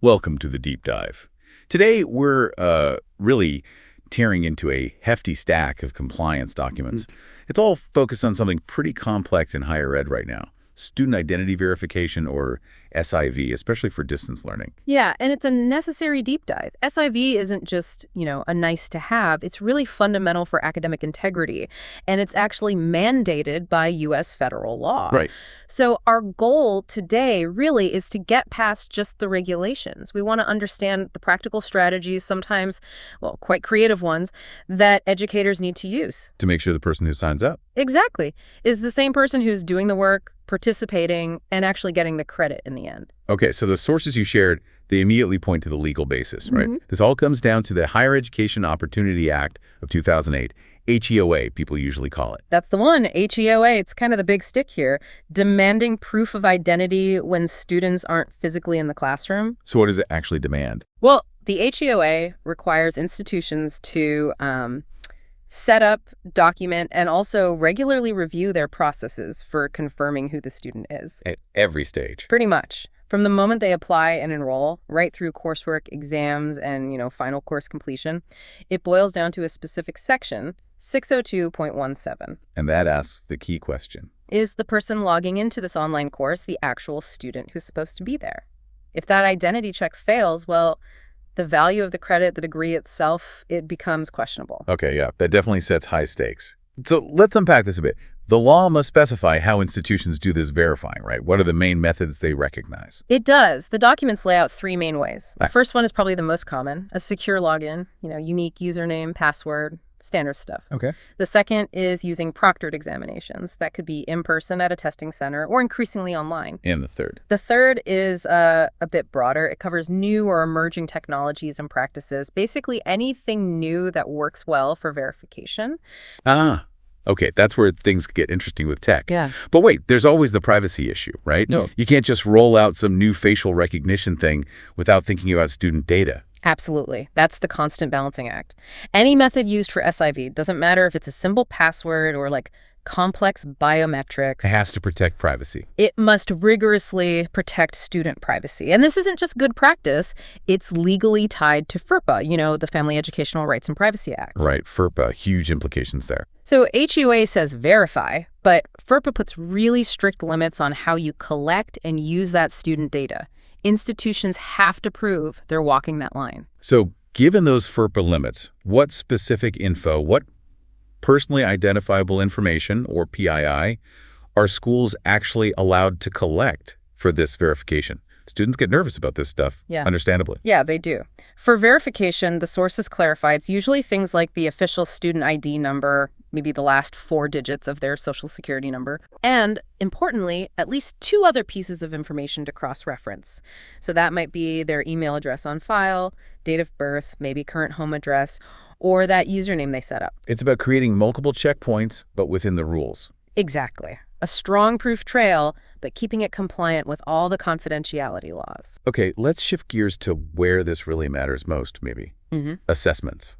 Welcome to the deep dive. Today, we're really tearing into a hefty stack of compliance documents. It's all focused on something pretty complex in higher ed right now, student identity verification, or SIV, especially for distance learning. Yeah, and it's a necessary deep dive. SIV isn't just, a nice to have. It's really fundamental for academic integrity, and it's actually mandated by U.S. federal law. Right. So our goal today really is to get past just the regulations. We want to understand the practical strategies, sometimes, quite creative ones, that educators need to use. To make sure the person who signs up. Exactly. Is the same person who's doing the work, participating, and actually getting the credit in the end. Okay, so the sources you shared, they immediately point to the legal basis, right? This all comes down to the Higher Education Opportunity Act of 2008, HEOA, people usually call it. That's the one, HEOA. It's kind of the big stick here, demanding proof of identity when students aren't physically in the classroom. So what does it actually demand? Well, the HEOA requires institutions to set up, document, and also regularly review their processes for confirming who the student is. At every stage. Pretty much. From the moment they apply and enroll, right through coursework, exams, and, final course completion, it boils down to a specific section, 602.17. And that asks the key question. Is the person logging into this online course the actual student who's supposed to be there? If that identity check fails, the value of the credit, the degree itself, it becomes questionable. Okay, yeah, that definitely sets high stakes. So let's unpack this a bit. The law must specify how institutions do this verifying, right? What are the main methods they recognize? It does. The documents lay out three main ways. The Right. first one is probably the most common, a secure login, unique username, password, standard stuff. Okay. The second is using proctored examinations. That could be in person at a testing center or increasingly online. And the third. The third is a bit broader. It covers new or emerging technologies and practices, basically anything new that works well for verification. Okay, that's where things get interesting with tech. Yeah. But wait, there's always the privacy issue, right? No. You can't just roll out some new facial recognition thing without thinking about student data. Absolutely. That's the constant balancing act. Any method used for SIV, doesn't matter if it's a simple password or complex biometrics. It has to protect privacy. It must rigorously protect student privacy. And this isn't just good practice. It's legally tied to FERPA, the Family Educational Rights and Privacy Act. Right, FERPA, huge implications there. So HEOA says verify, but FERPA puts really strict limits on how you collect and use that student data. Institutions have to prove they're walking that line. So given those FERPA limits, what specific info, what personally identifiable information, or PII, are schools actually allowed to collect for this verification? Students get nervous about this stuff, understandably. Yeah, they do. For verification, the sources clarify it's usually things like the official student ID number, maybe the last 4 digits of their social security number, and, importantly, at least 2 other pieces of information to cross-reference. So that might be their email address on file, date of birth, maybe current home address, or that username they set up. It's about creating multiple checkpoints, but within the rules. Exactly. A strong proof trail, but keeping it compliant with all the confidentiality laws. Okay, let's shift gears to where this really matters most, maybe. Assessments,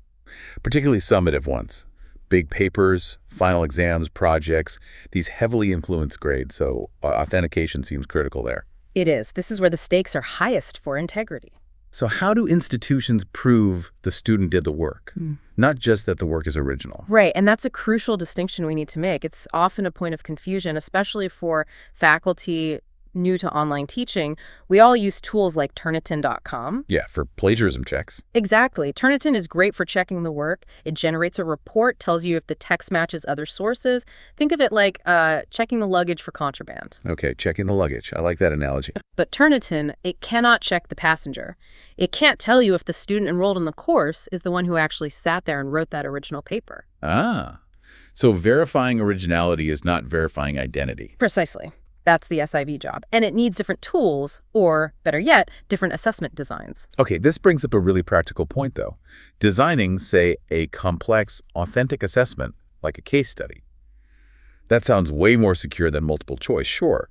particularly summative ones. Big papers, final exams, projects, these heavily influenced grades, so authentication seems critical there. It is. This is where the stakes are highest for integrity. So how do institutions prove the student did the work? Not just that the work is original. Right, and that's a crucial distinction we need to make. It's often a point of confusion, especially for faculty new to online teaching. We all use tools like Turnitin.com. Yeah, for plagiarism checks. Exactly. Turnitin is great for checking the work. It generates a report, tells you if the text matches other sources. Think of it like checking the luggage for contraband. Okay, checking the luggage. I like that analogy. But Turnitin, it cannot check the passenger. It can't tell you if the student enrolled in the course is the one who actually sat there and wrote that original paper. So verifying originality is not verifying identity. Precisely. That's the SIV job. And it needs different tools, or better yet, different assessment designs. Okay, this brings up a really practical point, though. Designing, say, a complex, authentic assessment, like a case study. That sounds way more secure than multiple choice, sure.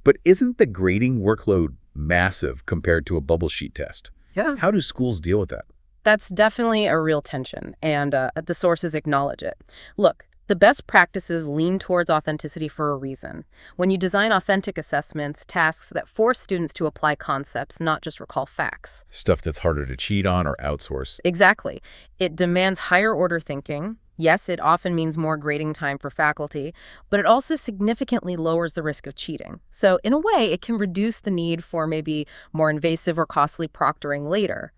But isn't the grading workload massive compared to a bubble sheet test? Yeah. How do schools deal with that? That's definitely a real tension, and the sources acknowledge it. Look, The best practices lean towards authenticity for a reason. When you design authentic assessments, tasks that force students to apply concepts, not just recall facts. Stuff that's harder to cheat on or outsource. Exactly. It demands higher order thinking. Yes, it often means more grading time for faculty, but it also significantly lowers the risk of cheating. So in a way, it can reduce the need for maybe more invasive or costly proctoring later.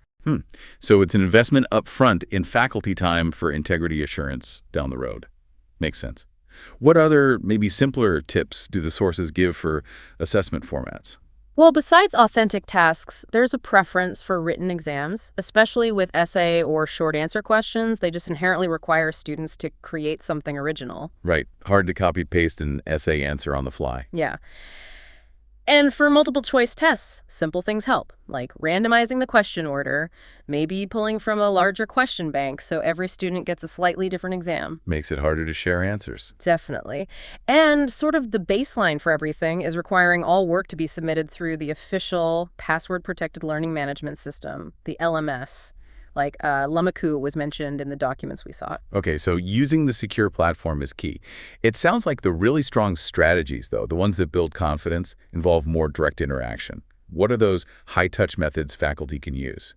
So it's an investment up front in faculty time for integrity assurance down the road. Makes sense. What other, maybe simpler tips do the sources give for assessment formats? Well, besides authentic tasks, there's a preference for written exams, especially with essay or short answer questions. They just inherently require students to create something original. Right. Hard to copy paste an essay answer on the fly. Yeah. And for multiple choice tests, simple things help, like randomizing the question order, maybe pulling from a larger question bank so every student gets a slightly different exam. Makes it harder to share answers. Definitely. And sort of the baseline for everything is requiring all work to be submitted through the official password-protected learning management system, the LMS. Like Lamaku was mentioned in the documents we saw. Okay, so using the secure platform is key. It sounds like the really strong strategies, though, the ones that build confidence, involve more direct interaction. What are those high-touch methods faculty can use?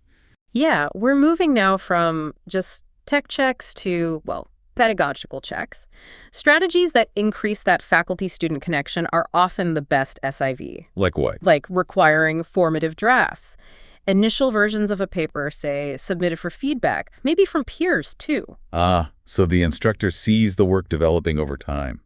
Yeah, we're moving now from just tech checks to, well, pedagogical checks. Strategies that increase that faculty-student connection are often the best SIV. Like what? Like requiring formative drafts. Initial versions of a paper, say, submitted for feedback, maybe from peers, too. So the instructor sees the work developing over time,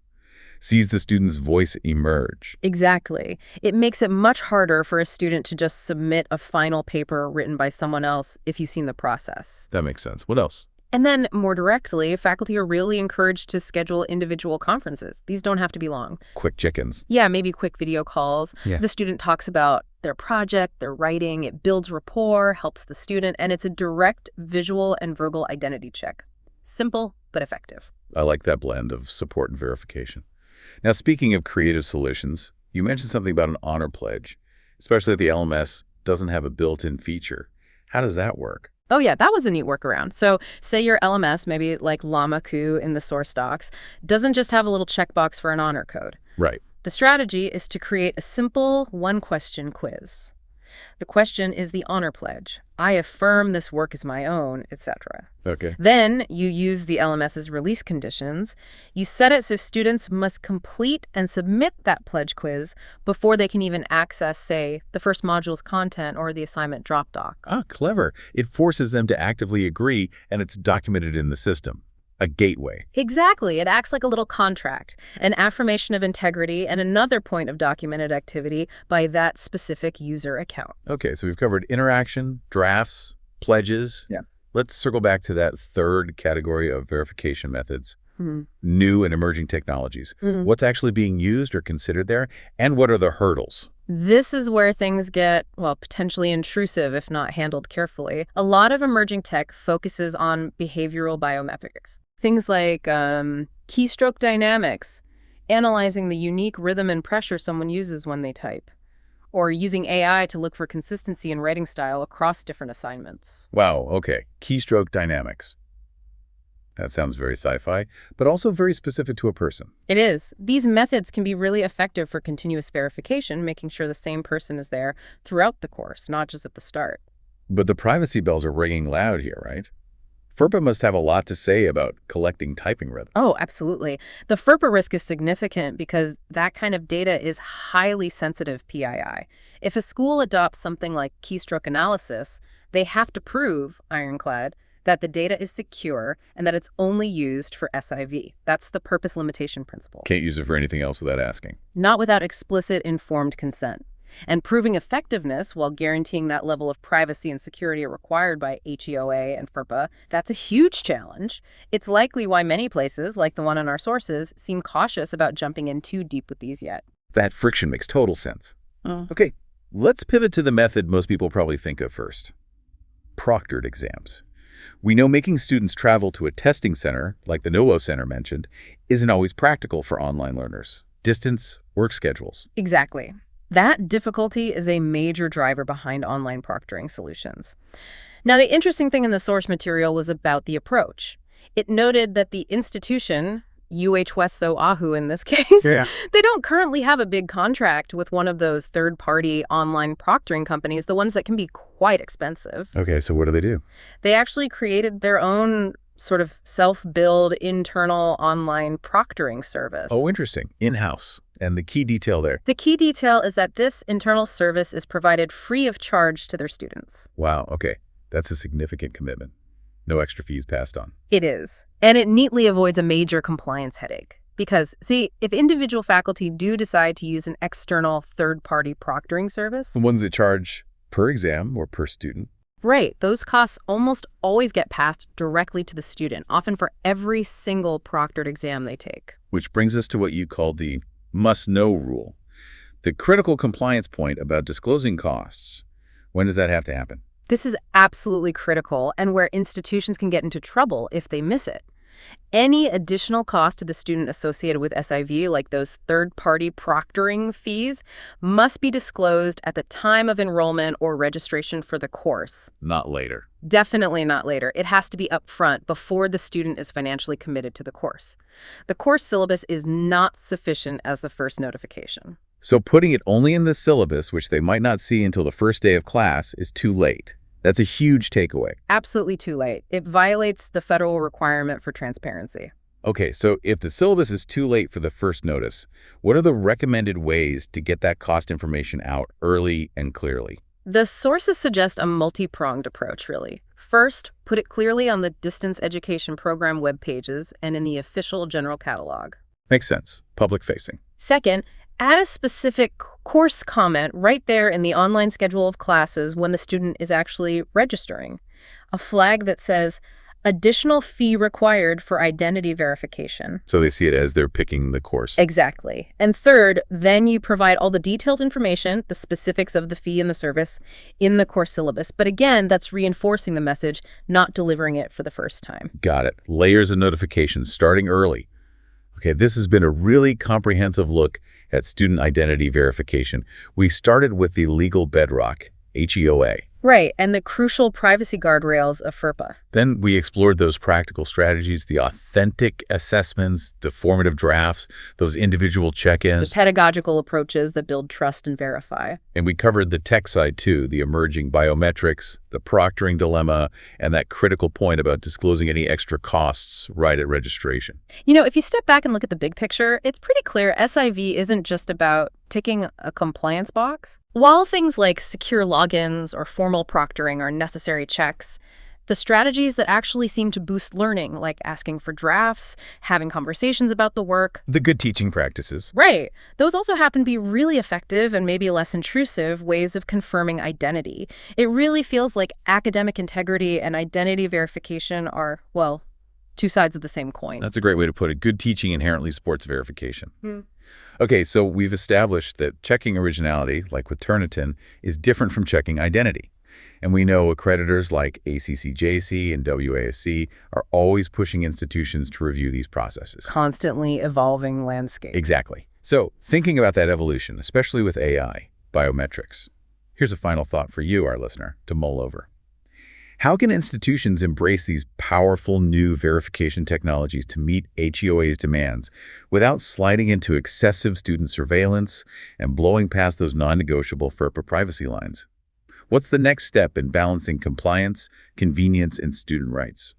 sees the student's voice emerge. Exactly. It makes it much harder for a student to just submit a final paper written by someone else if you've seen the process. That makes sense. What else? And then, more directly, faculty are really encouraged to schedule individual conferences. These don't have to be long. Quick chickens. Yeah, maybe quick video calls. Yeah. The student talks about their project, their writing. It builds rapport, helps the student, and it's a direct visual and verbal identity check. Simple, but effective. I like that blend of support and verification. Now, speaking of creative solutions, you mentioned something about an honor pledge, especially if the LMS doesn't have a built-in feature. How does that work? Oh yeah, that was a neat workaround. So say your LMS, maybe like Lamaku in the source docs, doesn't just have a little checkbox for an honor code. Right. The strategy is to create a simple one-question quiz. The question is the honor pledge. I affirm this work is my own, etc. Okay. Then you use the LMS's release conditions. You set it so students must complete and submit that pledge quiz before they can even access, say, the first module's content or the assignment drop doc. Clever. It forces them to actively agree, and it's documented in the system. A gateway. Exactly. It acts like a little contract, an affirmation of integrity, and another point of documented activity by that specific user account. Okay, so we've covered interaction, drafts, pledges. Yeah. Let's circle back to that third category of verification methods, Hmm. new and emerging technologies. Mhm. What's actually being used or considered there, and what are the hurdles? This is where things get, well, potentially intrusive if not handled carefully. A lot of emerging tech focuses on behavioral biometrics. Things like keystroke dynamics, analyzing the unique rhythm and pressure someone uses when they type, or using AI to look for consistency in writing style across different assignments. Wow, okay. Keystroke dynamics. That sounds very sci-fi, but also very specific to a person. It is. These methods can be really effective for continuous verification, making sure the same person is there throughout the course, not just at the start. But the privacy bells are ringing loud here, right? FERPA must have a lot to say about collecting typing rhythms. Oh, absolutely. The FERPA risk is significant because that kind of data is highly sensitive PII. If a school adopts something like keystroke analysis, they have to prove, ironclad, that the data is secure and that it's only used for SIV. That's the purpose limitation principle. Can't use it for anything else without asking. Not without explicit informed consent. And proving effectiveness while guaranteeing that level of privacy and security required by HEOA and FERPA, that's a huge challenge. It's likely why many places, like the one in our sources, seem cautious about jumping in too deep with these yet. That friction makes total sense. Okay, let's pivot to the method most people probably think of first. Proctored exams. We know making students travel to a testing center, like the NOVO Center mentioned, isn't always practical for online learners. Distance, work schedules. Exactly. That difficulty is a major driver behind online proctoring solutions. Now, the interesting thing in the source material was about the approach. It noted that the institution, UH West So Ahu in this case, Yeah. they don't currently have a big contract with one of those third-party online proctoring companies, the ones that can be quite expensive. Okay, so what do they do? They actually created their own sort of self-build internal online proctoring service. Oh, interesting. In-house. And the key detail there. The key detail is that this internal service is provided free of charge to their students. Wow, okay. That's a significant commitment. No extra fees passed on. It is. And it neatly avoids a major compliance headache. Because, see, if individual faculty do decide to use an external third-party proctoring service, The ones that charge per exam or per student. right, those costs almost always get passed directly to the student, often for every single proctored exam they take. Which brings us to what you call the must-know rule. The critical compliance point about disclosing costs. When does that have to happen? This is absolutely critical and where institutions can get into trouble if they miss it. Any additional cost to the student associated with SIV, like those third-party proctoring fees, must be disclosed at the time of enrollment or registration for the course. Not later. Definitely not later. It has to be upfront before the student is financially committed to the course. The course syllabus is not sufficient as the first notification. So putting it only in the syllabus, which they might not see until the first day of class, is too late. That's a huge takeaway. Absolutely too late. It violates the federal requirement for transparency. Okay, so if the syllabus is too late for the first notice, what are the recommended ways to get that cost information out early and clearly? The sources suggest a multi-pronged approach, really. First, put it clearly on the distance education program web pages and in the official general catalog. Makes sense. Public-facing. Second, add a specific course comment right there in the online schedule of classes when the student is actually registering. A flag that says, additional fee required for identity verification. So they see it as they're picking the course. Exactly. And third, then you provide all the detailed information, the specifics of the fee and the service, in the course syllabus. But again, that's reinforcing the message, not delivering it for the first time. Got it. Layers of notifications starting early. Okay, this has been a really comprehensive look at student identity verification. We started with the legal bedrock, HEOA. Right, and the crucial privacy guardrails of FERPA. Then we explored those practical strategies, the authentic assessments, the formative drafts, those individual The check-ins. pedagogical approaches that build trust and verify. And we covered the tech side too, the emerging biometrics, the proctoring dilemma, and that critical point about disclosing any extra costs right at registration. You know, if you step back and look at the big picture, it's pretty clear SIV isn't just about ticking a compliance box. While things like secure logins or formal proctoring are necessary checks, the strategies that actually seem to boost learning, like asking for drafts, having conversations about the work, The good teaching practices. right, those also happen to be really effective and maybe less intrusive ways of confirming identity. It really feels like academic integrity and identity verification are, well, two sides of the same coin. That's a great way to put it. Good teaching inherently supports verification. Okay, so we've established that checking originality, like with Turnitin, is different from checking identity. And we know accreditors like ACCJC and WASC are always pushing institutions to review these processes. Constantly evolving landscape. Exactly. So thinking about that evolution, especially with AI, biometrics, here's a final thought for you, our listener, to mull over. How can institutions embrace these powerful new verification technologies to meet HEOA's demands without sliding into excessive student surveillance and blowing past those non-negotiable FERPA privacy lines? What's the next step in balancing compliance, convenience, and student rights?